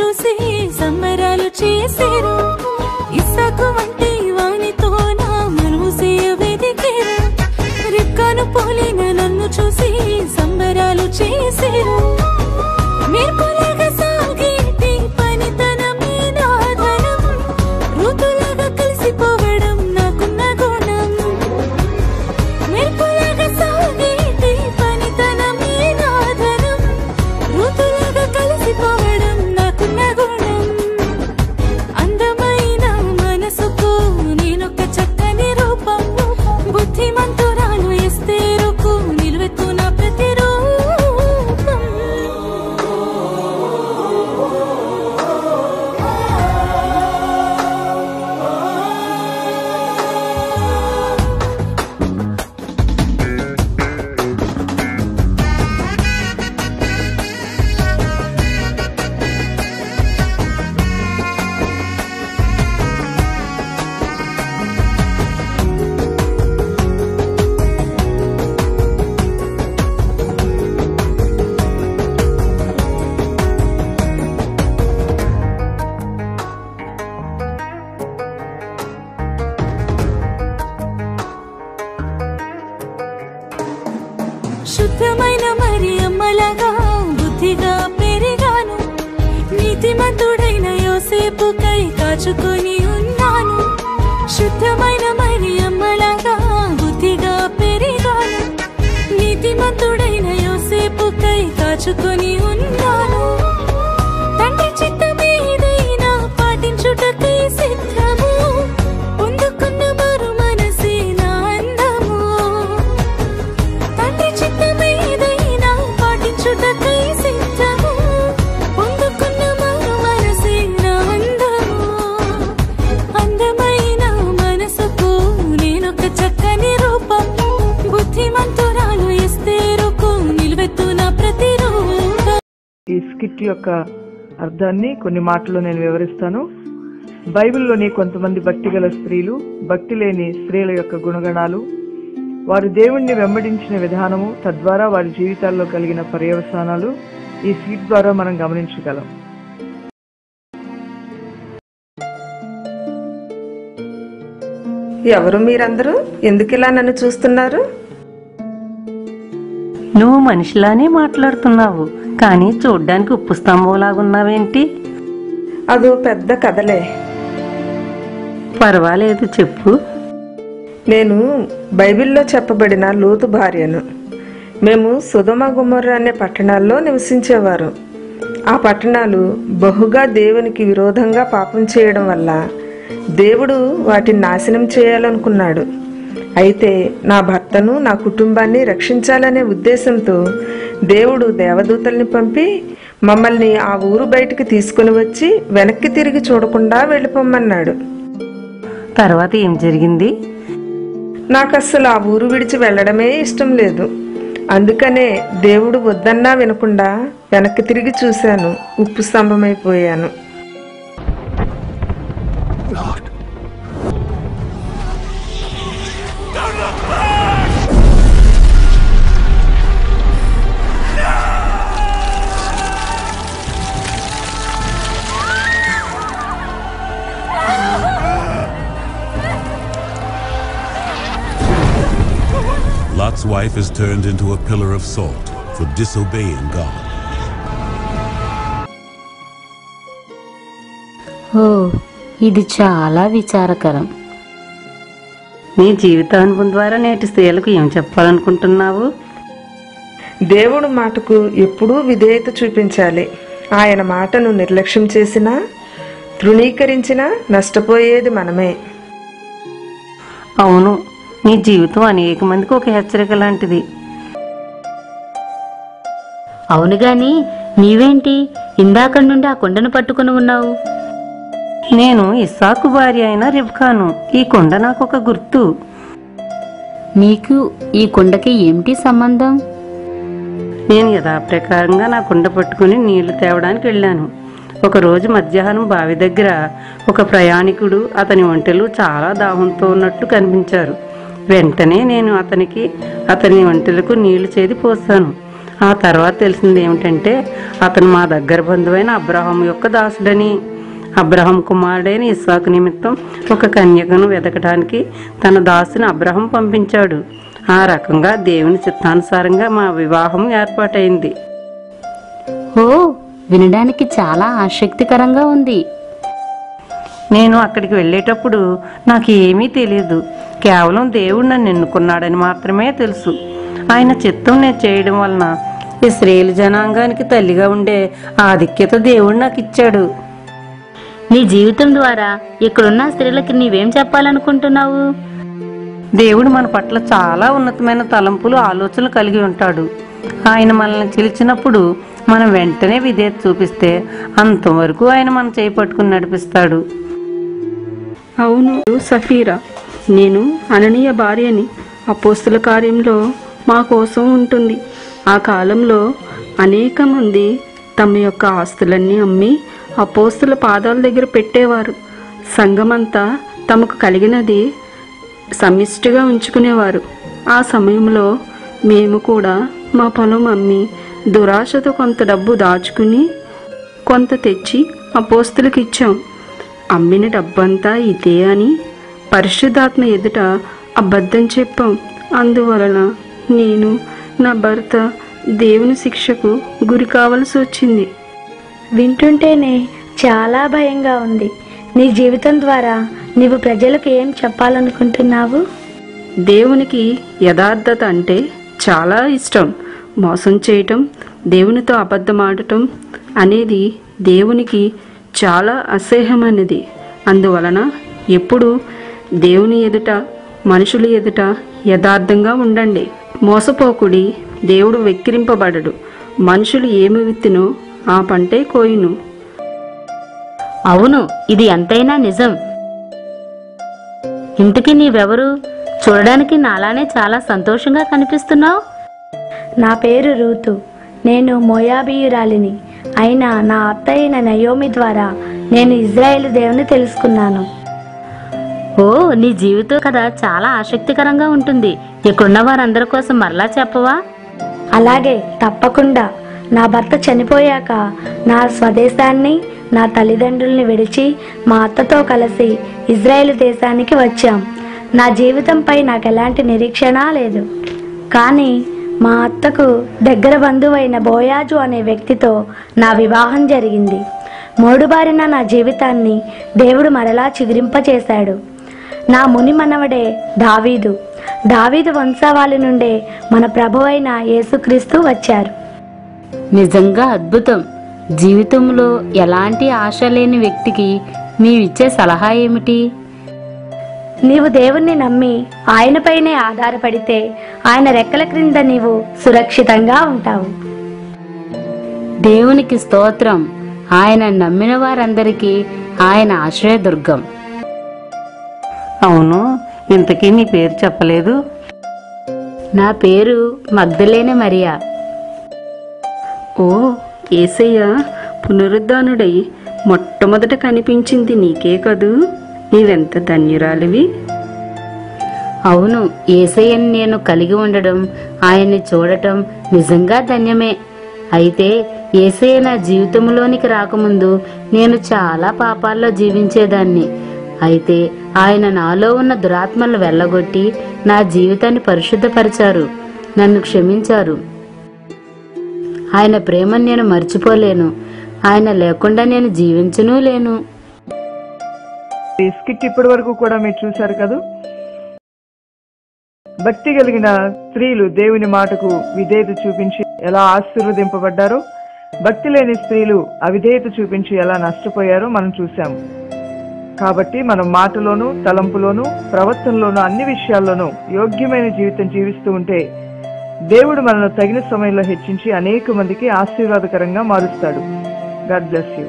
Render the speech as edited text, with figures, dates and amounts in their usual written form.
చూసి సంబరాలు చేసేరు. ఇస్సాకు వంటి వానితో నా మనవుసేయ వెదికేరు. రిబ్కాను పోలిన నన్ను చూసి సంబరాలు చేసేరు. మెరుపులాగా సాగేటి పనితనమే నా ధనం. ఋతులాగా కలిసిపోవడం నాకున్న గుణం. మెరుపులాగా సాగేటి పనితనమే నా ధనం. ఋతులాగా కలిసిపోవడం నాకున్న గుణం. అందమైన మనసుకు నేనొక చక్కని రూపం. బుద్ధిమంతురాలు ఎస్తేరుకు నిలువెత్తున ప్రతిరూపం. శుద్ధమైన మరియమ్మలాగా బుద్ధిగా పెరిగాను. నీతిమంతుడైన యోసేపుకై కాచుకొని ఉన్నాను. శుద్ధమైన మరియమ్మలాగా బుద్ధిగా పెరిగాను. నీతిమంతుడైన యోసేపుకై కాచుకొని ఉన్నాను. తండ్రి చిత్తమేదైనా పాటించుటకై సిద్ధము. పొందుకున్న మరు మనసే నా అందము. తండ్రి చిత్తమేదైనా పాటించుటకై సిద్ధము. పొందుకున్న మరు మనసే నా అందము. అందమైన మనసుకు నేనొక చక్కని రూపం. బుద్ధిమంతురాలు ఎస్తేరుకు నిలువెత్తున ప్రతిరూపం. ఈ స్కిట్ యొక్క అర్థాన్ని కొన్ని మాటల్లో నేను వివరిస్తాను. బైబిల్లోని కొంతమంది భక్తి గల స్త్రీలు, భక్తి లేని స్త్రీల యొక్క గుణగణాలు, వారు దేవుణ్ణి వెంబడించిన విధానము, తద్వారా వారి జీవితాల్లో కలిగిన పర్యవసానాలు ఈ స్కిట్ ద్వారా మనం గమనించగలం. ఎవరు మీరందరూ? ఎందుకిలా నన్ను చూస్తున్నారు? నువ్వు మనిషిలానే మాట్లాడుతున్నావు, కానీ చూడ్డానికి ఉప్పు స్తంభంలాగున్నావేంటి? అదో పెద్ద కథలే. పర్వాలేదు, చెప్పు. నేను బైబిల్లో చెప్పబడిన లోతు భార్యను. మేము సొదొమ గొమొర్రా అనే పట్టణాల్లో నివసించేవారు. ఆ పట్టణాలు బహుగా దేవునికి విరోధంగా పాపం చేయడం వల్ల దేవుడు వాటిని నాశనం చేయాలనుకున్నాడు. అయితే నా భర్తను, నా కుటుంబాన్ని రక్షించాలనే ఉద్దేశంతో దేవుడు దేవదూతల్ని పంపి మమ్మల్ని ఆ ఊరు బయటికి తీసుకుని వచ్చి వెనక్కి తిరిగి చూడకుండా వెళ్ళిపోమన్నాడు. తర్వాత ఏం జరిగింది? నాకు అస్సలు ఆ ఊరు విడిచి వెళ్ళడమే ఇష్టం లేదు. అందుకనే దేవుడు వద్దన్నా వినకుండా వెనక్కి తిరిగి చూశాను. ఉప్పు స్తంభమైపోయాను. Lot's wife is turned into a pillar of salt for disobeying God. ఓ, ఇది చాలా విచారకరం. నీ జీవితానుభవం ద్వారా నేటి స్త్రీలకు ఏం చెప్పాలనుకుంటున్నావు? దేవుడు మాటకు ఎప్పుడూ విధేయత చూపించాలి. ఆయన మాటను నిర్లక్ష్యం చేసినా, తృణీకరించినా నష్టపోయేది మనమే. అవును, నీ జీవితం అనేక మందికి ఒక హెచ్చరిక లాంటిది. అవును గాని నీవేంటి ఇందాక నుండి ఆ కొండను పట్టుకుని ఉన్నావు? నేను ఇస్సాకు భార్య అయిన రిబ్కాను. ఈ కొండ నాకు ఒక గుర్తు. నీకు ఈ కొండకి ఏమిటి సంబంధం? నేను యథాప్రకారంగా నా కుండ పట్టుకుని నీళ్లు తేవడానికి వెళ్ళాను. ఒకరోజు మధ్యాహ్నం బావి దగ్గర ఒక ప్రయాణికుడు, అతని ఒంటెలు చాలా దాహంతో ఉన్నట్టు కనిపించారు. వెంటనే నేను అతని ఒంటెలకు నీళ్లు చేది పోసాను. ఆ తర్వాత తెలిసింది ఏమిటంటే అతను మా దగ్గర బంధువైన అబ్రహాం యొక్క దాసుడని. అబ్రహాం కుమారుడైన ఇస్సాకు నిమిత్తం ఒక కన్యకను వెతకడానికి తన దాసుని అబ్రహాం పంపించాడు. ఆ రకంగా దేవుని చిత్తానుసారంగా మా వివాహం ఏర్పాటైంది. ఓ, వినడానికి చాలా ఆసక్తికరంగా ఉంది. నేను అక్కడికి వెళ్ళేటప్పుడు నాకు ఏమీ తెలియదు. కేవలం దేవుడు నన్ను ఎన్నుకున్నాడని మాత్రమే తెలుసు. ఆయన చిత్తం నేను చేయడం వలన ఇశ్రాయేలు జనాంగానికి తల్లిగా ఉండే ఆధిక్యత దేవుడు నాకు ఇచ్చాడు. నీ జీవితం ద్వారా ఇక్కడున్న స్త్రీలకి నీవేం చెప్పాలనుకుంటున్నావు? దేవుడు మన పట్ల చాలా ఉన్నతమైన తలంపులు, ఆలోచనలు కలిగి ఉంటాడు. ఆయన మనల్ని పిలిచినప్పుడు మనం వెంటనే విధేయత చూపిస్తే అంతవరకు ఆయన మన చేయి పట్టుకుని నడిపిస్తాడు. అవును సఫీరా, నేను అననీయ భార్యని. అపోస్తుల కార్యంలో మా కోసం ఉంటుంది. ఆ కాలంలో అనేక మంది తమ యొక్క ఆస్తులన్నీ అమ్మి అపోస్తుల పాదాల దగ్గర పెట్టేవారు. సంఘమంతా తమకు కలిగినది సమిష్టిగా ఉంచుకునేవారు. ఆ సమయంలో మేము కూడా మా పొలం అమ్మి దురాశతో కొంత డబ్బు దాచుకుని కొంత తెచ్చి అపోస్తులకు ఇచ్చాం. అమ్మిన డబ్బంతా ఇదే అని పరిశుద్ధాత్మ ఎదుట అబద్ధం చెప్పాం. అందువలన నేను, నా భర్త దేవుని శిక్షకు గురి కావలసి వచ్చింది. వింటుంటేనే చాలా భయంగా ఉంది. నీ జీవితం ద్వారా నీవు ప్రజలకు ఏం చెప్పాలనుకుంటున్నావు? దేవునికి యథార్థత అంటే చాలా ఇష్టం. మోసం చేయటం, దేవునితో అబద్ధమాడటం అనేది దేవునికి చాలా అసహ్యమైనది. అందువలన ఎప్పుడు దేవుని ఎదుట, మనుషుల ఎదుట యథార్థంగా ఉండండి. మోసపోకుడి, దేవుడు వెక్కిరింపబడడు. మనుషులు ఏమి విత్తునో ఆ పంటే కోయును. అవును, ఇది ఎంతైనా నిజం. ఇంతకీ నీవెవరు? చూడడానికి నాలానే చాలా సంతోషంగా కనిపిస్తున్నావు. నా పేరు రూతు. నేను మోయాబీయురాలిని. అయినా నా అత్త అయిన నయోమి ద్వారా నేను ఇజ్రాయేలు దేవుని తెలుసుకున్నాను. ఓ, నీ జీవితం కథ చాలా ఆసక్తికరంగా ఉంటుంది. ఇక్కడున్న వారందరి కోసం మరలా చెప్పవా? అలాగే, తప్పకుండా. నా భర్త చనిపోయాక నా స్వదేశాన్ని, నా తల్లిదండ్రుల్ని విడిచి మా అత్తతో కలిసి ఇజ్రాయేలు దేశానికి వచ్చాం. నా జీవితంపై నాకు ఎలాంటి నిరీక్షణ లేదు. కానీ మా అత్తకు దగ్గర బంధువైన బోయాజు అనే వ్యక్తితో నా వివాహం జరిగింది. మోడుబారిన నా జీవితాన్ని దేవుడు మరలా చిగురింపచేశాడు. నా ముని మనవడే దావీదు. దావీదు వంశావళి నుండే మన ప్రభువైన యేసుక్రీస్తు వచ్చారు. నిజంగా అద్భుతం. జీవితంలో ఎలాంటి ఆశ లేని వ్యక్తికి నీవిచ్చే సలహా ఏమిటి? నీవు దేవుణ్ణి నమ్మి ఆయనపైనే ఆధారపడితే ఆయన రెక్కల క్రింద నీవు సురక్షితంగా ఉంటావు. దేవునికి స్తోత్రం. ఆయన నమ్మిన వారందరికీ ఆయన ఆశ్రయదుర్గం. అవును, ఇంతకీ నీ పేరు చెప్పలేదు. నా పేరు మగ్దలేనే మరియా. ఓ, యేసయ్య పునరుద్ధానుడై మొట్టమొదట కనిపించింది నీకే కదూ. నీవెంత ధన్యురాలివి. అవును, యేసయ్యని నేను కలిగి ఉండడం, ఆయన్ని చూడటం నిజంగా ధన్యమే. అయితే యేసయ్య నా జీవితంలోనికి రాకముందు నేను చాలా పాపాల్లో జీవించేదాన్ని. అయితే ఆయన నాలో ఉన్న దురాత్మలు వెళ్ళగొట్టి నా జీవితాన్ని పరిశుద్ధపరిచారు, నన్ను క్షమించారు. ఆయన ప్రేమను నేను మర్చిపోలేను. ఆయన లేకుండా నేను జీవించనూ లేను. ఈ స్కిట్ ఇప్పటి వరకు కూడా మీరు చూశారు కదా. భక్తి కలిగిన స్త్రీలు దేవుని మాటకు విధేయత చూపించి ఎలా ఆశీర్వదింపబడ్డారో, భక్తి లేని స్త్రీలు అవిధేయత చూపించి ఎలా నష్టపోయారో మనం చూసాము. కాబట్టి మనం మాటలోనూ, తలంపులోనూ, ప్రవర్తనలోనూ, అన్ని విషయాల్లోనూ యోగ్యమైన జీవితం జీవిస్తూ ఉంటే దేవుడు మనల్ని తగిన సమయంలో హెచ్చించి అనేక మందికి ఆశీర్వాదకరంగా మారుస్తాడు. God bless you.